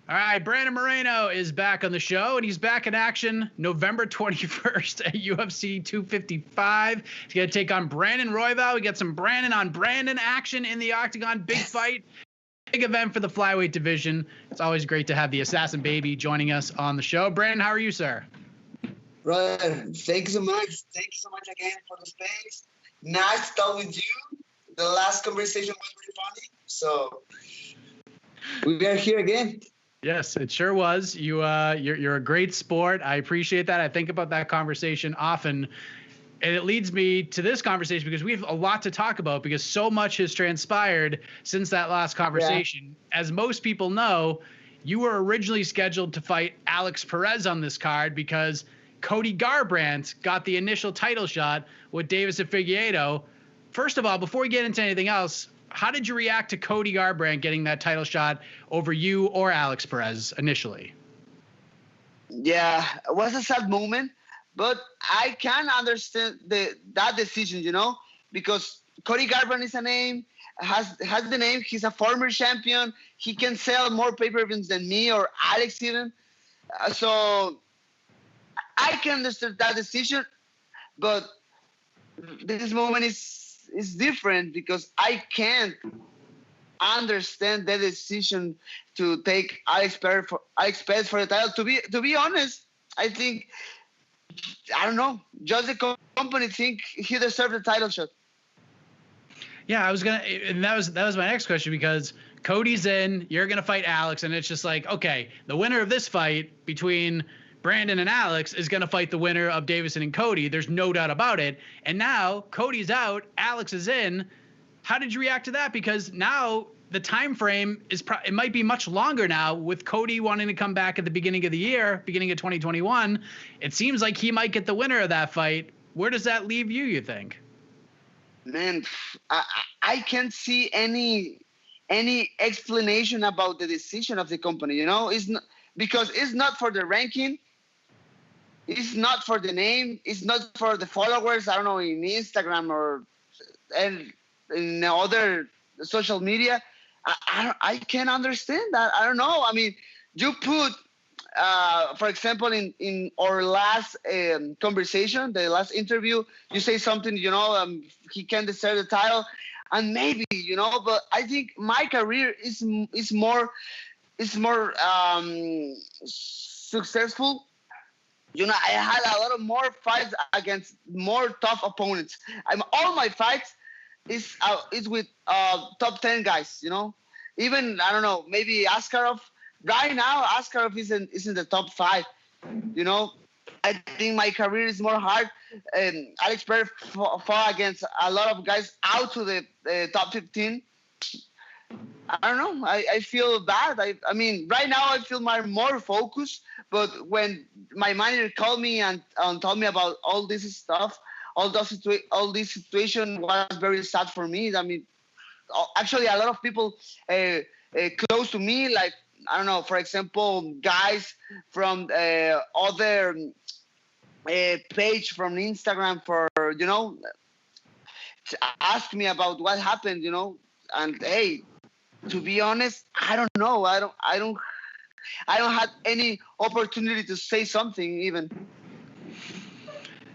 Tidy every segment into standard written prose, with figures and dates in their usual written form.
All right, Brandon Moreno is back on the show, and he's back in action November 21st at UFC 255. He's going to take on Brandon Royval. We got some Brandon on Brandon action in the Octagon. Big fight, big event for the flyweight division. It's always great to have the Assassin Baby joining us on the show. Brandon, how are you, sir? Brother, thank you so much. Thank you so much again for the space. Nice to talk with you. The last conversation was very funny, so we are here again. Yes, it sure was. You're a great sport. I appreciate that. I think about that conversation often. And it leads me to this conversation because we have a lot to talk about because so much has transpired since that last conversation. Yeah. As most people know, you were originally scheduled to fight Alex Perez on this card because Cody Garbrandt got the initial title shot with Davis and Figueiredo. First of all, before we get into anything else, how did you react to Cody Garbrandt getting that title shot over you or Alex Perez initially? Yeah, it was a sad moment, but I can understand that decision, you know, because Cody Garbrandt is a name, has the name. He's a former champion. He can sell more pay-per-views than me or Alex even. So I can understand that decision, but this moment is different because I can't understand the decision to take Alex Perez for the title. To be honest, I think, I don't know, just the company think he deserved the title shot. Yeah, and that was my next question because Cody's in, you're gonna fight Alex, and it's just like, okay, the winner of this fight between Brandon and Alex is going to fight the winner of Davison and Cody. There's no doubt about it. And now Cody's out, Alex is in. How did you react to that? Because now the time frame it might be much longer now with Cody wanting to come back at the beginning of the year, beginning of 2021. It seems like he might get the winner of that fight. Where does that leave you think? Man, I can't see any explanation about the decision of the company. You know, it's not, because it's not for the ranking. It's not for the name. It's not for the followers. I don't know, in Instagram or in other social media. I can't understand that. I don't know. I mean, you put, for example, in our last conversation, the last interview, you say something, you know, he can deserve the title. And maybe, you know, but I think my career is more successful. You know, I had a lot of more fights against more tough opponents. All my fights is with top 10 guys. You know, even I don't know, maybe Askarov. Right now, Askarov is in the top 5. You know, I think my career is more hard. Alex Perez fought against a lot of guys out to the top 15. I don't know. I feel bad. I mean, right now I feel more focused. But when my manager called me and told me about all this stuff, all this situation was very sad for me. I mean, actually, a lot of people close to me, like, I don't know, for example, guys from other page from Instagram, for, you know, ask me about what happened, you know, and hey, to be honest, I don't know. I don't have any opportunity to say something even.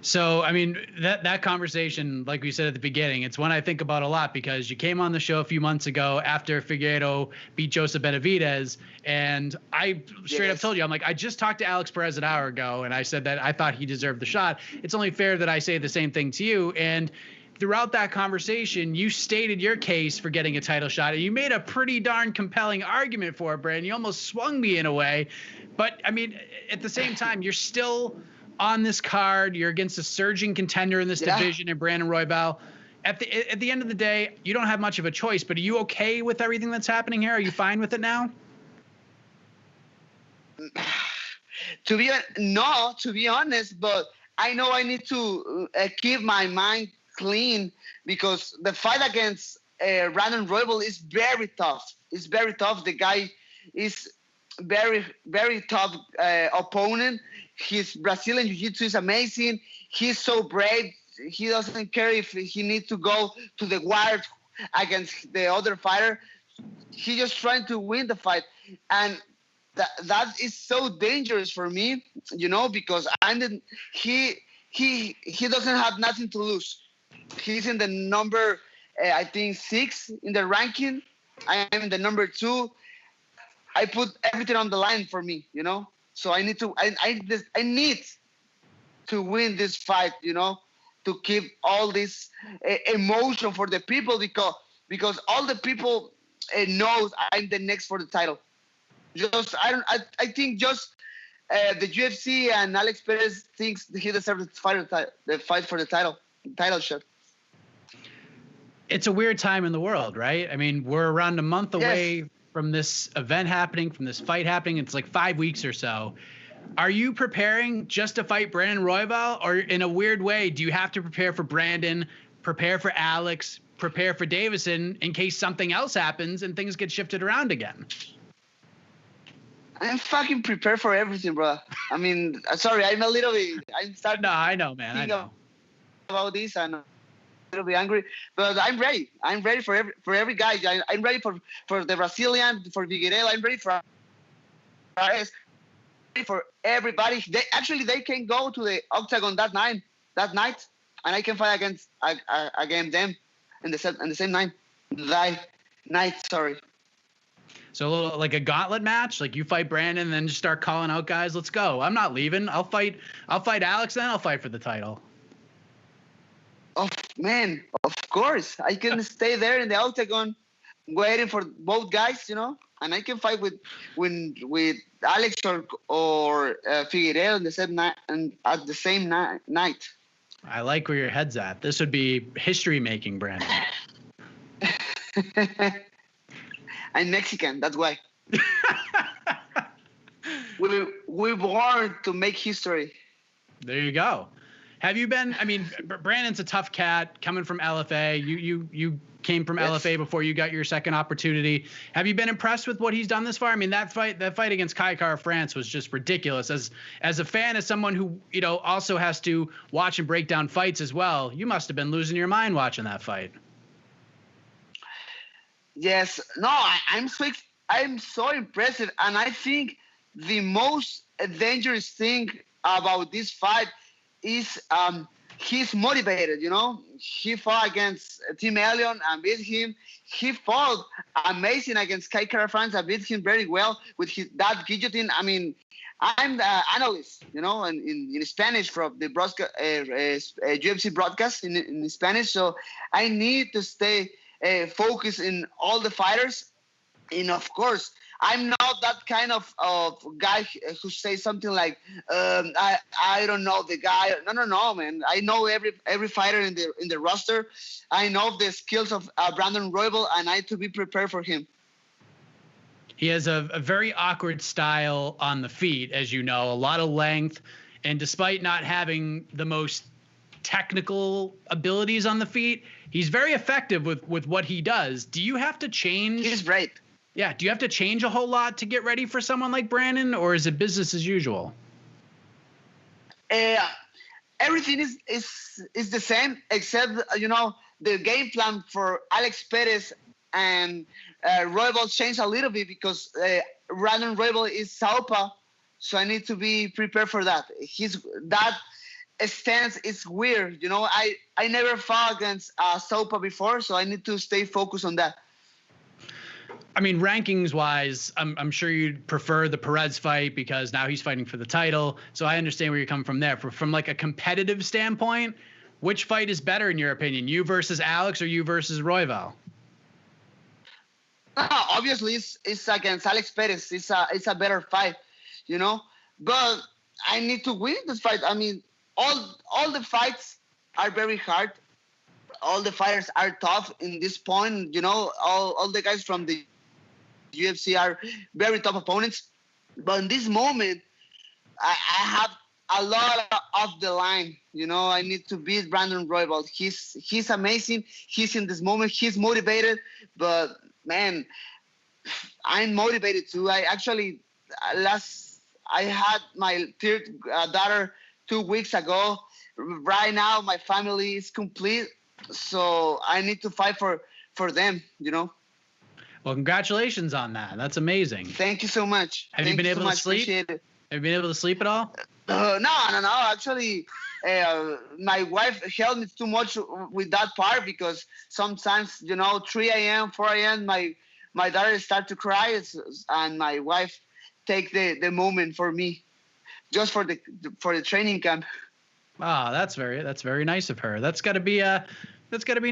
So, I mean, that conversation, like we said at the beginning, it's one I think about a lot because you came on the show a few months ago after Figueiredo beat Joseph Benavidez, and I straight up told you, I'm like, I just talked to Alex Perez an hour ago, and I said that I thought he deserved the shot. It's only fair that I say the same thing to you, and throughout that conversation, you stated your case for getting a title shot, and you made a pretty darn compelling argument for it, Brandon. You almost swung me in a way. But, I mean, at the same time, you're still on this card. You're against a surging contender in this division in Brandon Royval. At the end of the day, you don't have much of a choice, but are you okay with everything that's happening here? Are you fine with it now? To be honest, but I know I need to keep my mind clean because the fight against Brandon Royval is very tough. It's very tough. The guy is very, very tough opponent. His Brazilian Jiu-Jitsu is amazing. He's so brave. He doesn't care if he needs to go to the wire against the other fighter. He's just trying to win the fight. And that is so dangerous for me, because he doesn't have nothing to lose. He's in the number, I think 6 in the ranking. I am the number 2. I put everything on the line for me, So I need to I need to win this fight, to keep all this emotion for the people because all the people knows I'm the next for the title. I think just the UFC and Alex Perez thinks he deserves the fight for the title shot. It's a weird time in the world, right? I mean, we're around a month away from this event happening, from this fight happening. It's like 5 weeks or so. Are you preparing just to fight Brandon Royval, or in a weird way, do you have to prepare for Brandon, prepare for Alex, prepare for Davison in case something else happens and things get shifted around again? I'm fucking prepared for everything, bro. I mean, sorry, I'm starting. No, I know, man. I know about this and a little bit angry, but I'm ready. I'm ready for every guy. I'm ready for the Brazilian, for Figueiredo. I'm ready for Perez, for everybody. They can go to the octagon that night, and I can fight against them in the same night. Sorry. So a little like a gauntlet match, like you fight Brandon and then just start calling out guys. Let's go. I'm not leaving. I'll fight Alex, then I'll fight for the title. Oh man, of course. I can stay there in the octagon waiting for both guys, and I can fight with Alex or Figueiredo in the same night and at the same night. I like where your head's at. This would be history making, Brandon. I'm Mexican, that's why. we born to make history. There you go. Have you been? I mean, Brandon's a tough cat coming from LFA. You came from LFA before you got your second opportunity. Have you been impressed with what he's done this far? I mean, that fight against Kai Kara-France was just ridiculous. As a fan, as someone who also has to watch and break down fights as well, you must have been losing your mind watching that fight. Yes, no, I'm so impressive, and I think the most dangerous thing about this fight is he's motivated. He fought against Tim Elliott and beat him. He fought amazing against Kai Kara-France and beat him very well with that guillotine. I mean, I'm the analyst, and in Spanish from the broadcast, UFC broadcast in Spanish, so I need to stay focus in all the fighters. And of course, I'm not that kind of guy who says something like, I don't know the guy. No, man. I know every fighter in the roster. I know the skills of Brandon Royval, and I need to be prepared for him. He has a very awkward style on the feet, as you know, a lot of length. And despite not having the most technical abilities on the feet, he's very effective with what he does. Do you have to change? He's great. Yeah. Do you have to change a whole lot to get ready for someone like Brandon, or is it business as usual? Everything is the same, except the game plan for Alex Perez and Royval changed a little bit because Brandon Royval is southpaw, so I need to be prepared for that. That stance is weird, I never fought against southpaw before, so I need to stay focused on that. I mean, rankings wise, I'm sure you'd prefer the Perez fight because now he's fighting for the title. So I understand where you're coming from there. From like a competitive standpoint, which fight is better in your opinion? You versus Alex or you versus Royval? Obviously, it's against Alex Perez. It's a better fight, But I need to win this fight. I mean, all the fights are very hard. All the fighters are tough in this point. All the guys from the UFC are very tough opponents. But in this moment, I have a lot of the line. I need to beat Brandon Royval. He's amazing. He's in this moment. He's motivated. But man, I'm motivated too. I had my third daughter 2 weeks ago. Right now, my family is complete. So I need to fight for them, Well, congratulations on that. That's amazing. Thank you so much. Have you been able to sleep? Have you been able to sleep at all? No. Actually, my wife helped me too much with that part because sometimes, 3 a.m., 4 a.m., my daughter start to cry, and my wife take the moment for me, just for the training camp. Ah, that's very nice of her. That's got to be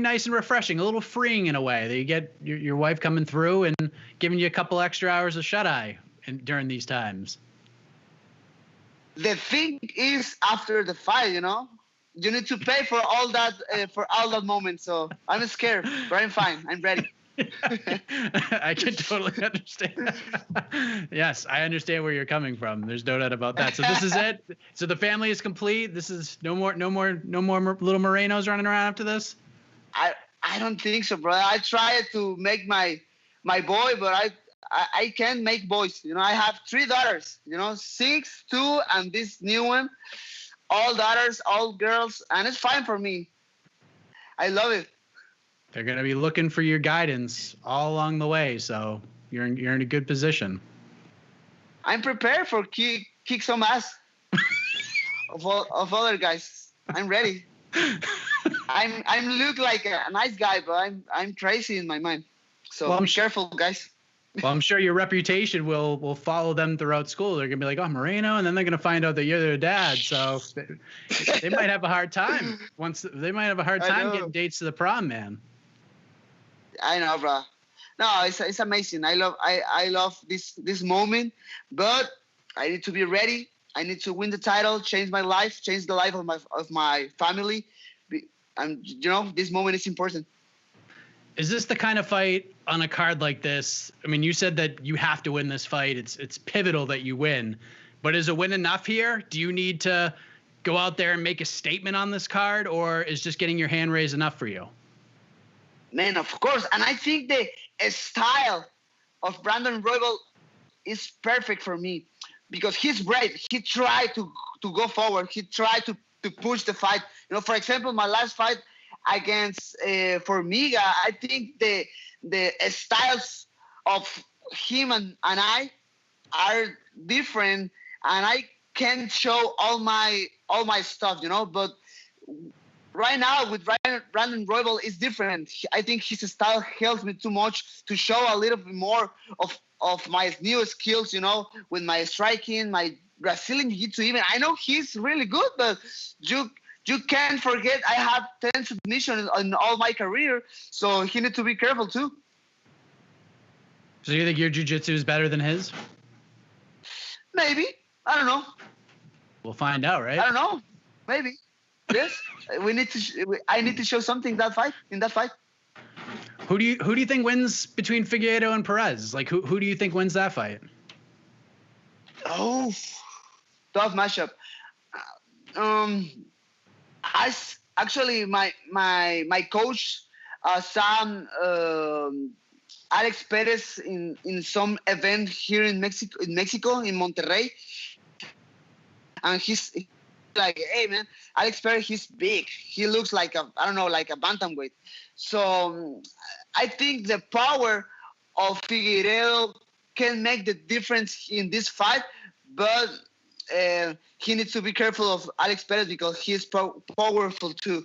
nice and refreshing, a little freeing in a way that you get your wife coming through and giving you a couple extra hours of shut eye during these times. The thing is, after the fight, you need to pay for all that moment. So I'm scared, but I'm fine. I'm ready. I can totally understand. Yes, I understand where you're coming from. There's no doubt about that. So this is it. So the family is complete. This is no more little Morenos running around after this. I don't think so, bro. I tried to make my boy, but I can't make boys. I have 3 daughters. 6, 2, and this new one. All daughters, all girls, and it's fine for me. I love it. They're gonna be looking for your guidance all along the way, so you're in a good position. I'm prepared for kick some ass of other guys. I'm ready. I'm look like a nice guy, but I'm crazy in my mind. So be careful, guys. Well, I'm sure your reputation will follow them throughout school. They're gonna be like, oh, Moreno, and then they're gonna find out that you're their dad. So they might have a hard time getting dates to the prom, man. I know, bro. No, it's amazing. I love this moment, but I need to be ready. I need to win the title, change my life, change the life of my family. And this moment is important. Is this the kind of fight on a card like this? I mean, you said that you have to win this fight. It's pivotal that you win. But is a win enough here? Do you need to go out there and make a statement on this card, or is just getting your hand raised enough for you? Man, of course. And I think the style of Brandon Royval is perfect for me because he's brave. He tried to go forward. He tried to push the fight. For example, my last fight against Formiga, I think the styles of him and I are different, and I can't show all my stuff, but right now with Brandon Royval is different. I think his style helps me too much to show a little bit more of my new skills, with my striking, my Brazilian jiu-jitsu even. I know he's really good, but you can't forget I have 10 submissions in all my career, so he needs to be careful too. So you think your jiu-jitsu is better than his? Maybe. I don't know. We'll find out, right? I don't know. Maybe. Yes. I need to show something in that fight. Who do you think wins between Figueiredo and Perez? Like who do you think wins that fight? Oh, tough matchup. I actually my coach saw Alex Perez in some event here in Mexico in Monterrey, and he's like, hey man, Alex Perez, he's big. He looks like a bantamweight. So I think the power of Figueiredo can make the difference in this fight, but he needs to be careful of Alex Perez because he's powerful too.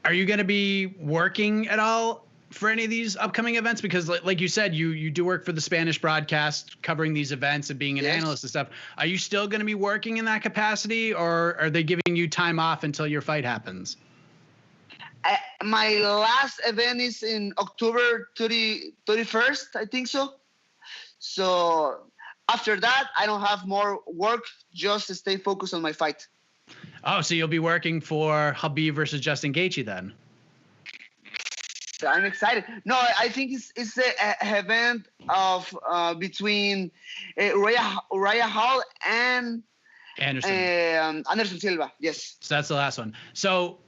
Are you going to be working at all for any of these upcoming events? Because like you said, you do work for the Spanish broadcast covering these events and being an analyst and stuff. Are you still going to be working in that capacity, or are they giving you time off until your fight happens? My last event is in October 31st, I think so. So after that, I don't have more work, just to stay focused on my fight. Oh, so you'll be working for Khabib versus Justin Gaethje then? I'm excited. No, I think it's an event of between Uriah Hall and Anderson Silva. Yes. So that's the last one. So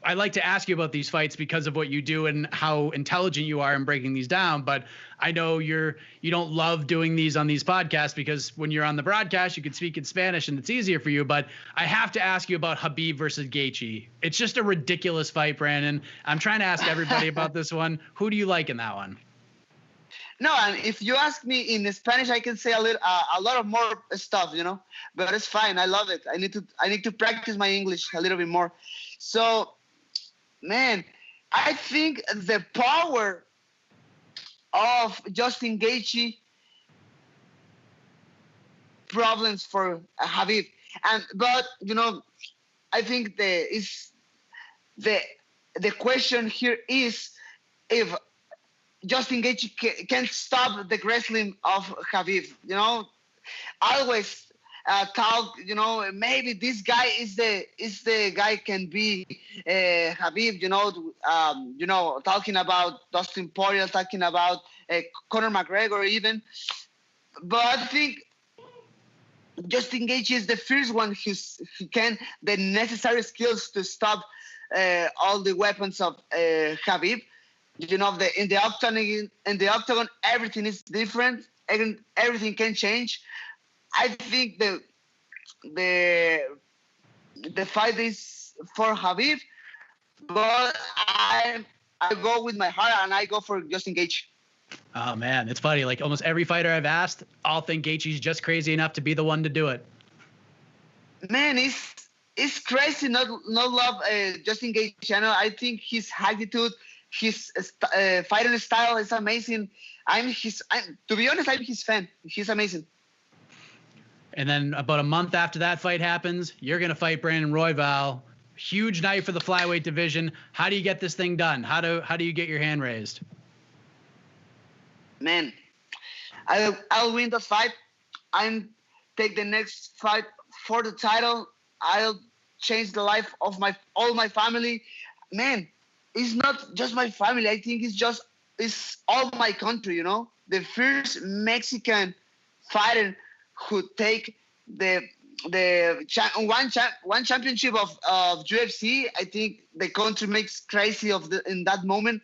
I like to ask you about these fights because of what you do and how intelligent you are in breaking these down. But I know you don't love doing these on these podcasts because when you're on the broadcast, you can speak in Spanish and it's easier for you. But I have to ask you about Khabib versus Gaethje. It's just a ridiculous fight, Brandon. I'm trying to ask everybody about this one. Who do you like in that one? No, and if you ask me in Spanish, I can say a lot of more stuff, you know. But it's fine. I love it. I need to practice my English a little bit more. So, man, I think the power of Justin Gaethje problems for Khabib, but you know, I think the question here is if Justin Gaethje can't stop the wrestling of Khabib. You know, always talk. You know, maybe this guy is the guy can be Khabib. You know, talking about Dustin Poirier, talking about Conor McGregor even. But I think Justin Gaethje is the first one who can the necessary skills to stop all the weapons of Khabib. You know, in the octagon, everything is different. Everything can change. I think the fight is for Khabib, but I go with my heart and I go for Justin Gaethje. Oh man, it's funny. Like almost every fighter I've asked, all think Gaethje's just crazy enough to be the one to do it. Man, it's crazy not love Justin Gaethje. I think his attitude. His fighting style is amazing. To be honest, I'm his fan. He's amazing. And then about a month after that fight happens, you're going to fight Brandon Royval. Huge night for the flyweight division. How do you get this thing done? How do you get your hand raised? Man, I'll win the fight. I'll take the next fight for the title. I'll change the life of all my family. Man, it's not just my family. I think it's all my country, you know. The first Mexican fighter who take one championship of UFC. I think the country makes crazy in that moment.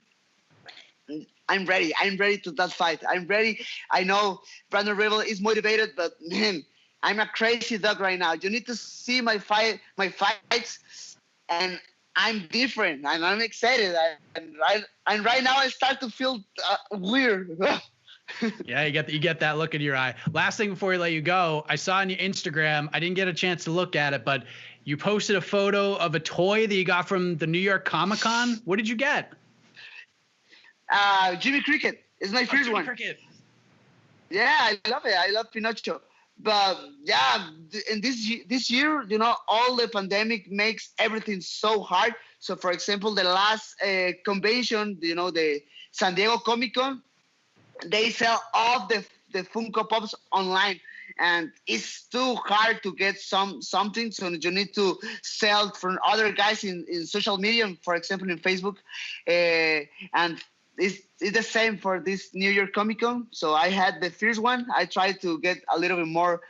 I'm ready. I'm ready to that fight. I'm ready. I know Brandon Royval is motivated, but man, I'm a crazy dog right now. You need to see my fights, and I'm different, and I'm excited. And right now, I start to feel weird. Yeah, you get that look in your eye. Last thing before we let you go, I saw on your Instagram. I didn't get a chance to look at it, but you posted a photo of a toy that you got from the New York Comic-Con. What did you get? Jimmy Cricket is my first one. Cricket. Yeah, I love it. I love Pinocho. But yeah, in this year, you know, all the pandemic makes everything so hard. So, for example, the last convention, you know, the San Diego Comic-Con, they sell all the Funko Pops online, and it's too hard to get something. So you need to sell from other guys in social media, for example, in Facebook, and it's the same for this New York Comic Con. So I had the first one. I tried to get a little bit more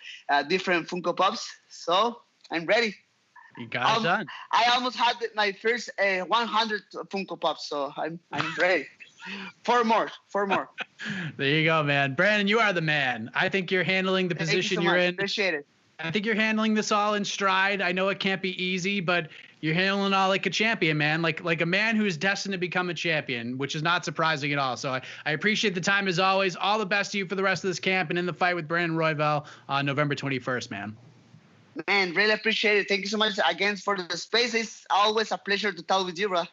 different Funko Pops. So I'm ready. You got it done. I almost had my first 100 Funko Pops. So I'm ready. Four more. There you go, man. Brandon, you are the man. I think you're handling the position you're in. Appreciate it. I think you're handling this all in stride. I know it can't be easy, but you're handling it all like a champion, man. Like a man who's destined to become a champion, which is not surprising at all. So I appreciate the time as always. All the best to you for the rest of this camp and in the fight with Brandon Royval on November 21st, man. Man, really appreciate it. Thank you so much again for the space. It's always a pleasure to talk with you, bro.